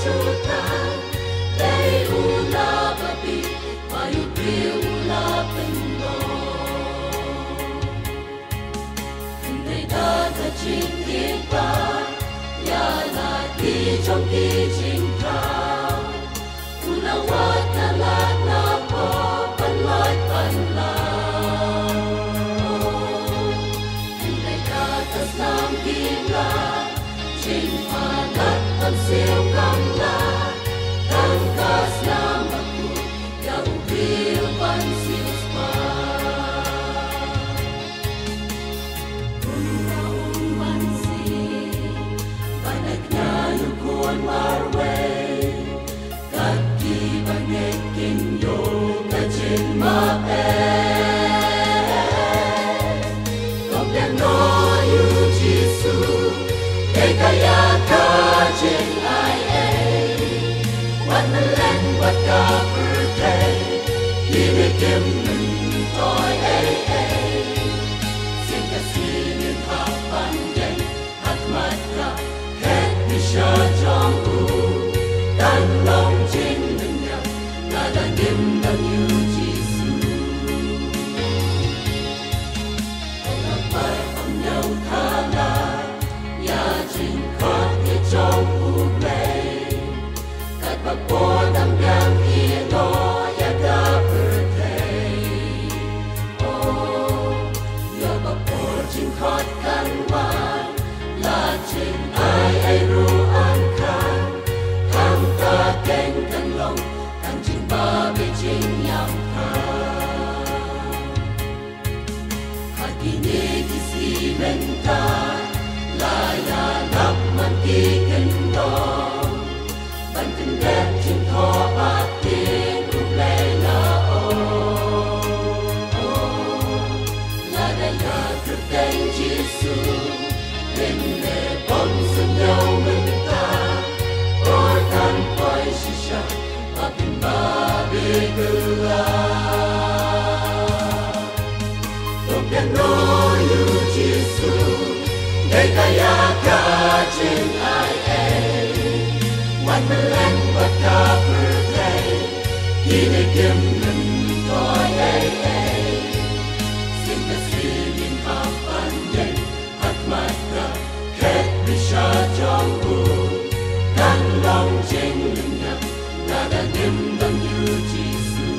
Sultan Lay ula babi Mayu priu ula penlo Hindai da ta chinh thiên ba Ya la di trong kỳ chinh thao Ula wat na la na po Pan lai pan la Hindai da ta sam kim la Chinh pha lat pan siêu kam la Tan kas na maku Yang priu pan siêu spa Una man si Banak na yukon marway Kaki banek kinyo Kachin mape Kompiang no yu jisu Kaya ka jing ai ai Wat na len wat ka birthday Kiri kim mình toi ai ai Xin ka sinin ha pan yen Hat mat ka het mi sha trong u Tan long jing mình nhạc Na da nim dan yu jisu Kaya pai am nhau tha la Ya jing khot ke trong u play Kat bak po dam yang i no ya da birthday Oh ya bak po jing khot kan wan La jing ai ru an kan Ham ta keng kan long Kan jing ba be jing yang kan Hati ni kisi menta La ya lap man ki ken dong Ban ken đẹp trên kho bát tiên Úp lê la o La da ya thực tên Giêsu Lên lệ bom sân nhau mình ta Ôi tan quay si sha Ba pin ba bê tư la Tông pian no yu Giêsu Để kaya ka jing ai ai Wat na len wat ka birthday Kini kim mình toi ai ai Xin ka sinin ha pan yen Hat mat ka ket mi sha trong u Kan long jing mình nhạc Na da nim dan yu Giêsu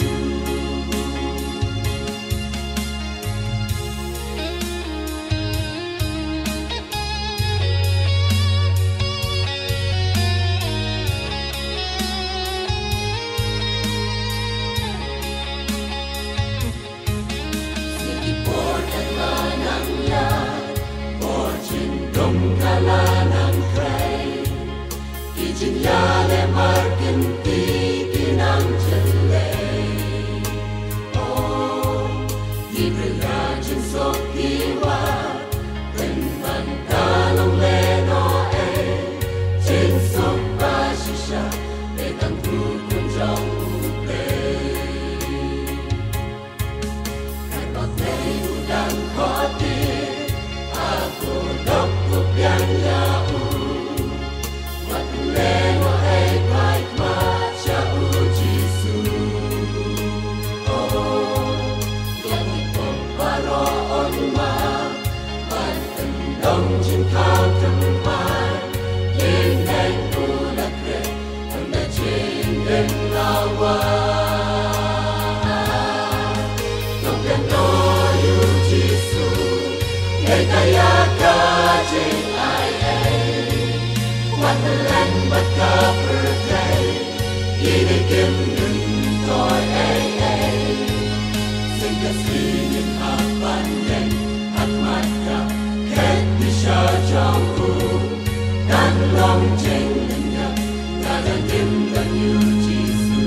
Ya le markin ti kinang chale Oh Ibrila jin sok kiwa Ten ban ta long le no e Jin sok ba shisha Le tang tu kun trong u pe Kai bak le u dan ko ti Ako dok kup yang ya u Wat le no e kai ma cha u Giêsu Oh yang ni pom paro on ma Ban ten dong jin khao tum mai Yin nang u la kre An da jin den la wa Tông pian no yu Giêsu Ngay kaya ka jing ai ai Wat na len wat ka birthday Kini kim mình toi ai ai Xin ka sinin ha pan yen Hat mat ka ket mi sha trong u Kan long jing mình nhạc Na da nim dan yu Giêsu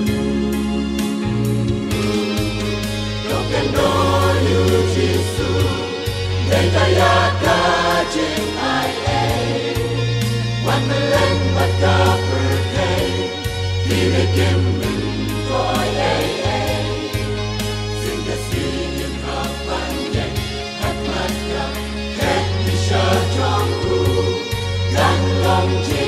Tông pian no yu Giêsu Ngay kaya ka jing ai ai Wat na len wat ka birthday Kini kim mình toi ai ai Xin ka sinin ha pan yen Hat mat ka ket mi sha trong u Kan long jing